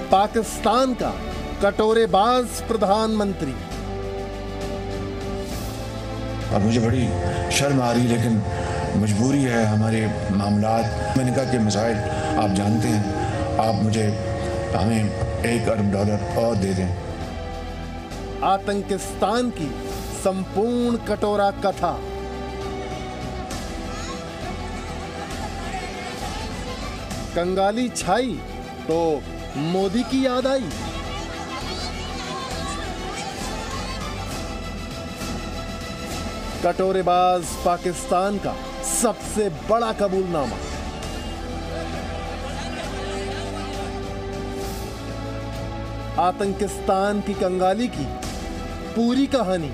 पाकिस्तान का कटोरेबाज प्रधानमंत्री। और मुझे बड़ी शर्म आ रही, लेकिन मजबूरी है हमारे मामलात। मैंने कहा कि मसाइल आप जानते हैं, आप मुझे हमें $1 अरब और दे दें। आतंकिस्तान की संपूर्ण कटोरा कथा। कंगाली छाई तो मोदी की याद आई। कटोरेबाज पाकिस्तान का सबसे बड़ा कबूलनामा। आतंकिस्तान की कंगाली की पूरी कहानी।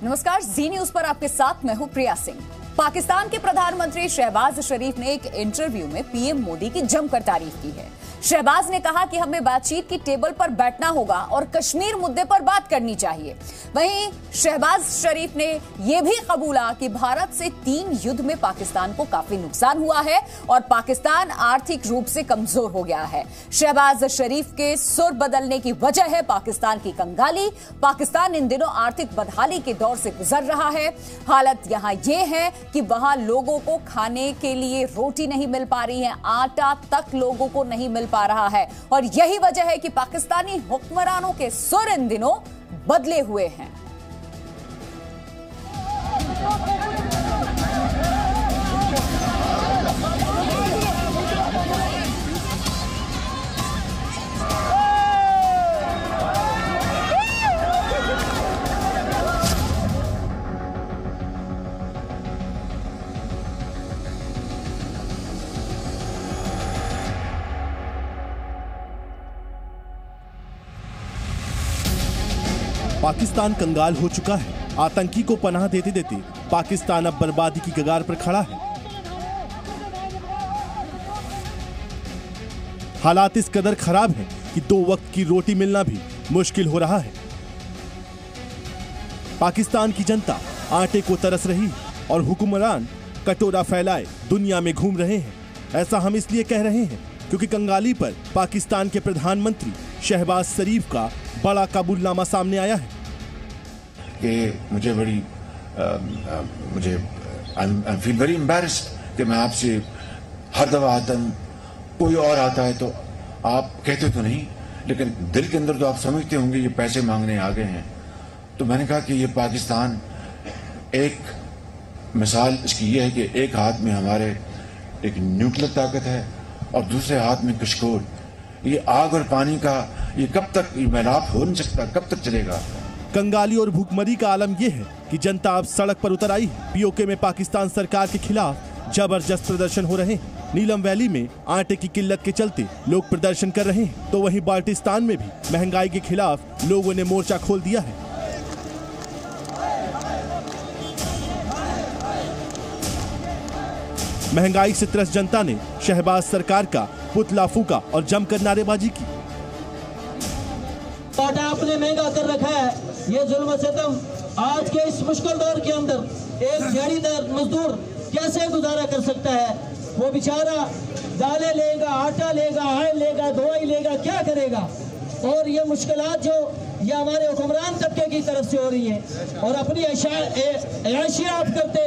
नमस्कार, जी न्यूज पर आपके साथ मैं हूं प्रिया सिंह। पाकिस्तान के प्रधानमंत्री शहबाज शरीफ ने एक इंटरव्यू में पीएम मोदी की जमकर तारीफ की है। शहबाज ने कहा कि हमें बातचीत की टेबल पर बैठना होगा और कश्मीर मुद्दे पर बात करनी चाहिए। वहीं शहबाज शरीफ ने यह भी कबूला कि भारत से 3 युद्ध में पाकिस्तान को काफी नुकसान हुआ है और पाकिस्तान आर्थिक रूप से कमजोर हो गया है। शहबाज शरीफ के सुर बदलने की वजह है पाकिस्तान की कंगाली। पाकिस्तान इन दिनों आर्थिक बदहाली के दौर से गुजर रहा है। हालत यहां यह है कि वहां लोगों को खाने के लिए रोटी नहीं मिल पा रही है, आटा तक लोगों को नहीं मिल पा रहा है और यही वजह है कि पाकिस्तानी हुक्मरानों के सुर इन दिनों बदले हुए हैं। पाकिस्तान कंगाल हो चुका है। आतंकी को पनाह देते देते पाकिस्तान अब बर्बादी की कगार पर खड़ा है। हालात इस कदर खराब हैं कि 2 वक्त की रोटी मिलना भी मुश्किल हो रहा है। पाकिस्तान की जनता आटे को तरस रही है और हुक्मरान कटोरा फैलाए दुनिया में घूम रहे हैं। ऐसा हम इसलिए कह रहे हैं क्योंकि कंगाली पर पाकिस्तान के प्रधानमंत्री शहबाज शरीफ का बड़ा कबूलनामा सामने आया है कि मुझे बड़ी मुझे आई फील वेरी एम्बैरेस्ड कि मैं आपसे हर दफा आता हूँ, कोई और आता है तो आप कहते तो नहीं, लेकिन दिल के अंदर तो आप समझते होंगे ये पैसे मांगने आ गए हैं। तो मैंने कहा कि ये पाकिस्तान, एक मिसाल इसकी ये है कि एक हाथ में हमारे एक न्यूक्लियर ताकत है और दूसरे हाथ में कशकोल। ये आग और पानी का ये कब तक मिलाप हो नहीं सकता, कब तक चलेगा। कंगाली और भूखमरी का आलम यह है कि जनता अब सड़क पर उतर आई है। पीओके में पाकिस्तान सरकार के खिलाफ जबरदस्त प्रदर्शन हो रहे हैं। नीलम वैली में आटे की किल्लत के चलते लोग प्रदर्शन कर रहे हैं, तो वहीं बाल्टिस्तान में भी महंगाई के खिलाफ लोगों ने मोर्चा खोल दिया है। महंगाई से त्रस्त जनता ने शहबाज सरकार का पुतला फूका और जमकर नारेबाजी की। आटा आपने महंगा कर रखा है, ये जुल्म सितम आज के इस मुश्किल दौर के अंदर एक दिहाड़ीदार मजदूर कैसे गुजारा कर सकता है? वो बेचारा दालें लेगा, आटा लेगा, आयल लेगा, दवाई लेगा, क्या करेगा? और ये मुश्किलात जो ये हमारे हुक्मरान तबके की तरफ से हो रही है और अपनी अयाशियाँ आप करते,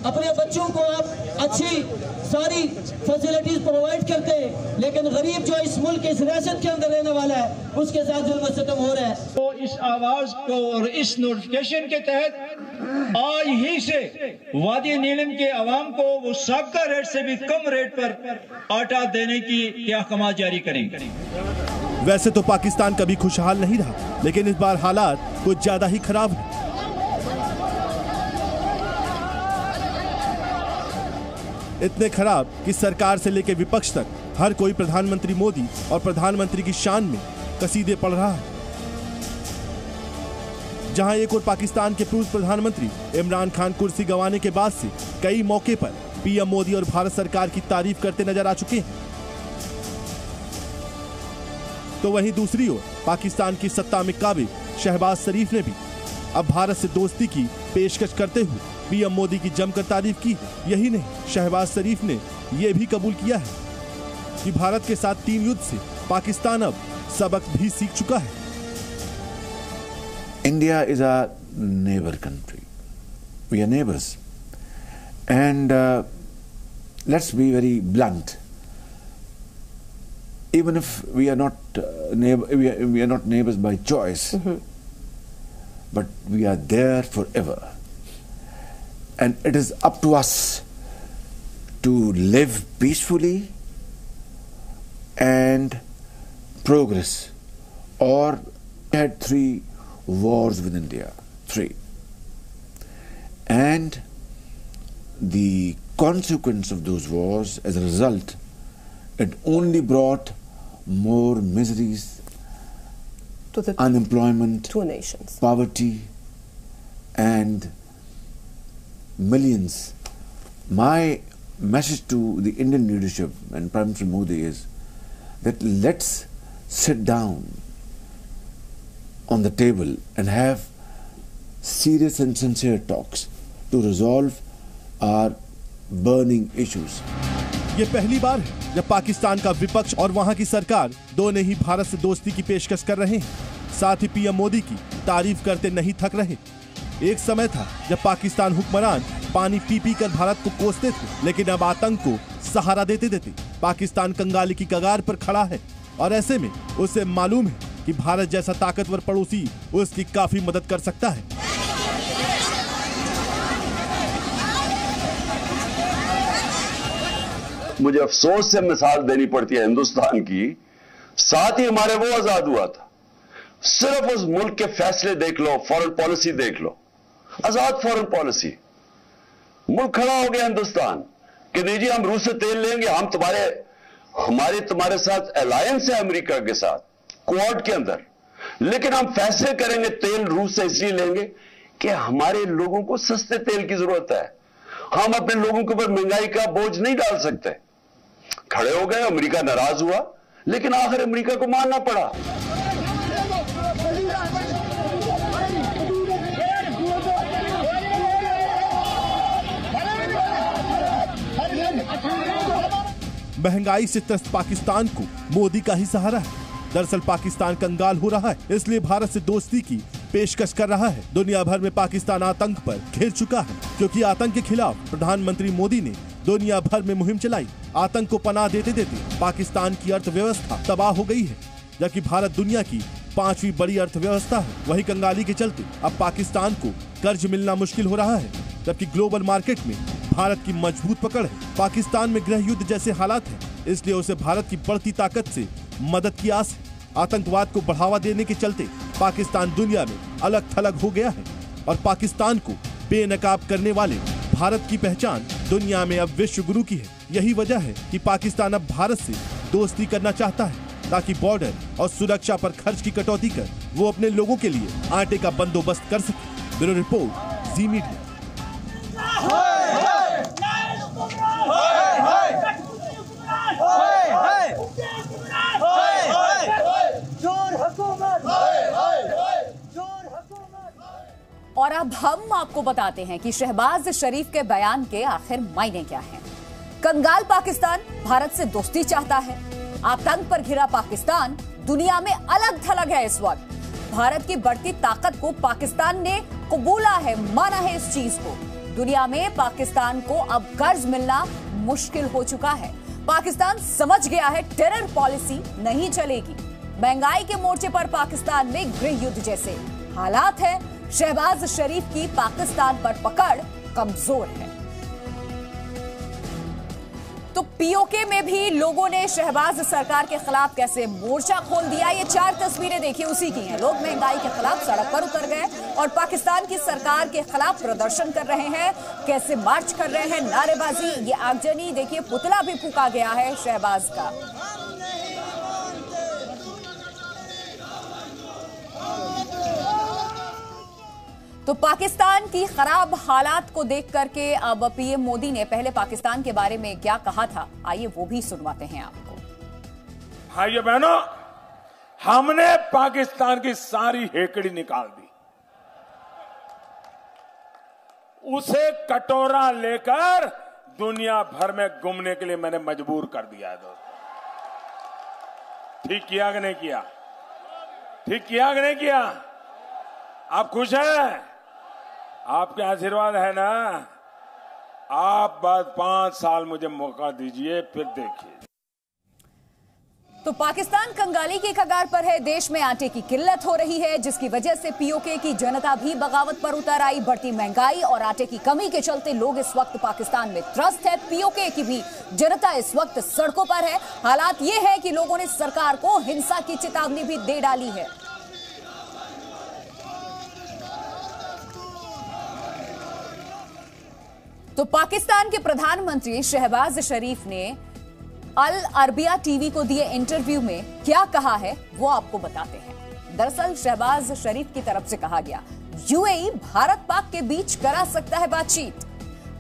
अपने बच्चों को आप अच्छी सारी फैसिलिटीज प्रोवाइड करते हैं, लेकिन गरीब जो इस मुल्क की इस रियासत के अंदर रहने वाला है उसके साथ जुल्म सितम हो रहा है। तो इस आवाज को और इस नोटिफिकेशन के तहत आज ही से वादी नीलम के अवाम को वो साबका रेट से भी कम रेट पर आटा देने की अहकाम जारी करेंगे। वैसे तो पाकिस्तान कभी खुशहाल नहीं रहा, लेकिन इस बार हालात कुछ ज्यादा ही खराब है। इतने खराब कि सरकार से लेकर विपक्ष तक हर कोई प्रधानमंत्री मोदी और प्रधानमंत्री की शान में कसीदे पढ़ रहा है। जहां एक और पाकिस्तान के पूर्व प्रधानमंत्री इमरान खान कुर्सी गंवाने के बाद से कई मौके पर पीएम मोदी और भारत सरकार की तारीफ करते नजर आ चुके हैं, तो वहीं दूसरी ओर पाकिस्तान की सत्ता में काबिज शहबाज शरीफ ने भी अब भारत से दोस्ती की पेशकश करते हुए पीएम मोदी की जमकर तारीफ की है। यही नहीं, शहबाज शरीफ ने यह भी कबूल किया है कि भारत के साथ 3 युद्ध से पाकिस्तान अब सबक भी सीख चुका है। India is a neighbor country. We are neighbors. And let's be very blunt. Even if we are not we are not neighbors by choice, but we are there forever. And it is up to us to live peacefully and progress. Or we had 3 wars with India, 3. And the consequence of those wars, as a result, it only brought more miseries, to the unemployment, 2 nations, poverty, and millions. My message to the Indian leadership and Prime Minister Modi is that let's sit down on the table and have serious and sincere talks to resolve our burning issues. ये पहली बार है जब पाकिस्तान का विपक्ष और वहां की सरकार दोनों ही भारत से दोस्ती की पेशकश कर रहे हैं। साथ ही पीएम मोदी की तारीफ करते नहीं थक रहे। एक समय था जब पाकिस्तान हुक्मरान पानी पी पी कर भारत को कोसते थे, लेकिन अब आतंक को सहारा देते देते पाकिस्तान कंगाली की कगार पर खड़ा है। और ऐसे में उसे मालूम है कि भारत जैसा ताकतवर पड़ोसी उसकी काफी मदद कर सकता है। मुझे अफसोस से मिसाल देनी पड़ती है हिंदुस्तान की, साथ ही हमारे वो आजाद हुआ था। सिर्फ उस मुल्क के फैसले देख लो, फॉरेन पॉलिसी देख लो, आजाद फॉरेन पॉलिसी। मुल्क खड़ा हो गया हिंदुस्तान कि नहीं जी हम रूस से तेल लेंगे, हम तुम्हारे साथ अलायंस है अमेरिका के साथ क्वाड के अंदर, लेकिन हम फैसले करेंगे तेल रूस से इसलिए लेंगे कि हमारे लोगों को सस्ते तेल की जरूरत है। हम अपने लोगों के ऊपर महंगाई का बोझ नहीं डाल सकते। खड़े हो गए, अमेरिका नाराज हुआ, लेकिन आखिर अमेरिका को मानना पड़ा। महंगाई से त्रस्त पाकिस्तान को मोदी का ही सहारा है। दरअसल पाकिस्तान कंगाल हो रहा है, इसलिए भारत से दोस्ती की पेशकश कर रहा है। दुनिया भर में पाकिस्तान आतंक पर घिर चुका है, क्योंकि आतंक के खिलाफ प्रधानमंत्री मोदी ने दुनिया भर में मुहिम चलाई। आतंक को पनाह देते देते पाकिस्तान की अर्थव्यवस्था तबाह हो गई है, जबकि भारत दुनिया की 5वीं बड़ी अर्थव्यवस्था है। वही कंगाली के चलते अब पाकिस्तान को कर्ज मिलना मुश्किल हो रहा है, जबकि ग्लोबल मार्केट में भारत की मजबूत पकड़ है। पाकिस्तान में गृह युद्ध जैसे हालात हैं, इसलिए उसे भारत की बढ़ती ताकत से मदद की आस है। आतंकवाद को बढ़ावा देने के चलते पाकिस्तान दुनिया में अलग थलग हो गया है और पाकिस्तान को बेनकाब करने वाले भारत की पहचान दुनिया में अब विश्व गुरु की है। यही वजह है कि पाकिस्तान अब भारत से दोस्ती करना चाहता है, ताकि बॉर्डर और सुरक्षा पर खर्च की कटौती कर वो अपने लोगों के लिए आटे का बंदोबस्त कर सके। ब्यूरो रिपोर्ट, जी मीडिया। और अब हम आपको बताते हैं कि शहबाज शरीफ के बयान के आखिर मायने क्या हैं। कंगाल पाकिस्तान भारत से दोस्ती चाहता है। आतंक पर घिरा पाकिस्तान दुनिया में अलग थलग है। इस वक्त भारत की बढ़ती ताकत को पाकिस्तान ने कबूला है, माना है इस चीज को। दुनिया में पाकिस्तान को अब कर्ज मिलना मुश्किल हो चुका है। पाकिस्तान समझ गया है टेरर पॉलिसी नहीं चलेगी। महंगाई के मोर्चे पर पाकिस्तान में गृह युद्ध जैसे हालात है। शहबाज शरीफ की पाकिस्तान पर पकड़ कमजोर है। तो पीओके में भी लोगों ने शहबाज सरकार के खिलाफ कैसे मोर्चा खोल दिया, ये 4 तस्वीरें देखिए उसी की हैं। लोग महंगाई के खिलाफ सड़क पर उतर गए और पाकिस्तान की सरकार के खिलाफ प्रदर्शन कर रहे हैं। कैसे मार्च कर रहे हैं, नारेबाजी, ये आगजनी देखिए, पुतला भी फूका गया है शहबाज का। तो पाकिस्तान की खराब हालात को देख करके अब पीएम मोदी ने पहले पाकिस्तान के बारे में क्या कहा था, आइए वो भी सुनवाते हैं आपको। भाइयों बहनों, हमने पाकिस्तान की सारी हेकड़ी निकाल दी। उसे कटोरा लेकर दुनिया भर में घूमने के लिए मैंने मजबूर कर दिया है दोस्तों। ठीक किया कि नहीं किया? ठीक किया कि नहीं किया? आप खुश हैं? आपके आशीर्वाद है ना? आप बस 5 साल मुझे मौका दीजिए, फिर देखिए। तो पाकिस्तान कंगाली की कगार पर है। देश में आटे की किल्लत हो रही है, जिसकी वजह से पीओके की जनता भी बगावत पर उतर आई। बढ़ती महंगाई और आटे की कमी के चलते लोग इस वक्त पाकिस्तान में त्रस्त है। पीओके की भी जनता इस वक्त सड़कों पर है। हालात ये है कि लोगों ने सरकार को हिंसा की चेतावनी भी दे डाली है। तो पाकिस्तान के प्रधानमंत्री शहबाज शरीफ ने अल अरबिया टीवी को दिए इंटरव्यू में क्या कहा है वो आपको बताते हैं। दरअसल शहबाज शरीफ की तरफ से कहा गया, यूएई भारत पाक के बीच करा सकता है बातचीत।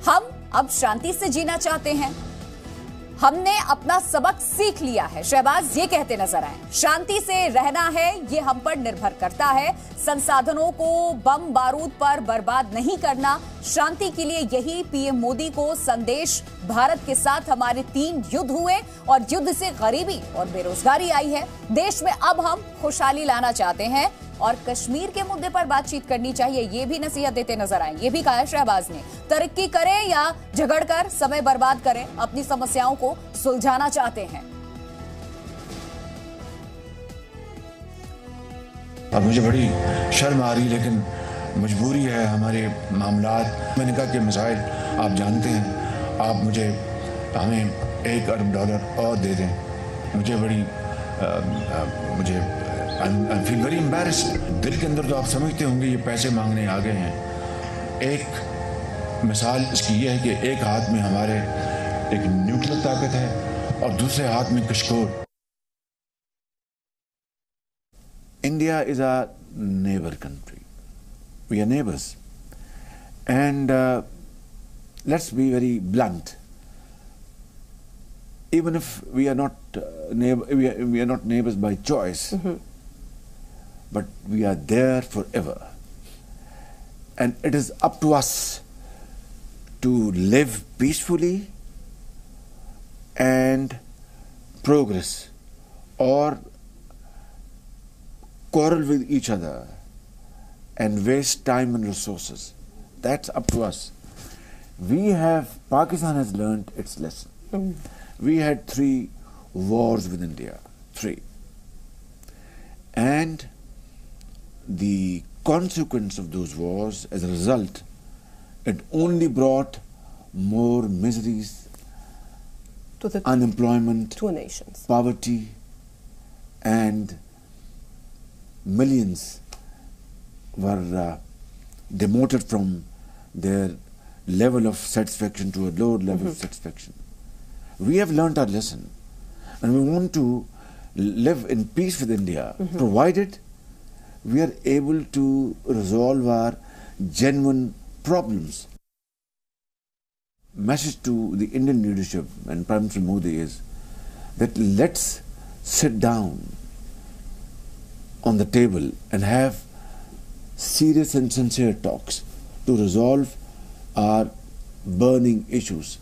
हम अब शांति से जीना चाहते हैं, हमने अपना सबक सीख लिया है। शहबाज ये कहते नजर आए, शांति से रहना है ये हम पर निर्भर करता है। संसाधनों को बम बारूद पर बर्बाद नहीं करना। शांति के लिए यही पीएम मोदी को संदेश। भारत के साथ हमारे 3 युद्ध हुए और युद्ध से गरीबी और बेरोजगारी आई है। देश में अब हम खुशहाली लाना चाहते हैं और कश्मीर के मुद्दे पर बातचीत करनी चाहिए, ये भी नसीहत देते नजर आए। ये भी कहा है शहबाज ने, तरक्की करें या झगड़कर समय बर्बाद करें, अपनी समस्याओं को सुलझाना चाहते हैं। अब मुझे बड़ी शर्म आ रही, लेकिन मजबूरी है हमारे मामलात। मैंने कहा कि मसाइल आप जानते हैं, आप हमें $1 अरब और दे दें। मुझे बड़ी आई फील वेरी एम्बैरेस्ड। दिल के अंदर तो आप समझते होंगे ये पैसे मांगने आ गए हैं। एक मिसाल इसकी ये है कि एक हाथ में हमारे एक न्यूक्लियर ताकत है और दूसरे हाथ में कशकोर। India is a neighbor country. We are neighbors. And let's be very blunt. Even if we are not we are not neighbors by choice, but we are there forever. And it is up to us to live peacefully and progress, or quarrel with each other and waste time and resources. That's up to us. Pakistan has learned its lesson. We had 3 wars with India, 3. And the consequence of those wars, as a result, it only brought more miseries, to the unemployment, 2 nations, poverty, and millions were demoted from their level of satisfaction to a lower level of satisfaction. We have learnt our lesson, and we want to live in peace with India, provided we are able to resolve our genuine problems. Message to the Indian leadership and Prime Minister Modi is that let's sit down on the table and have serious and sincere talks to resolve our burning issues.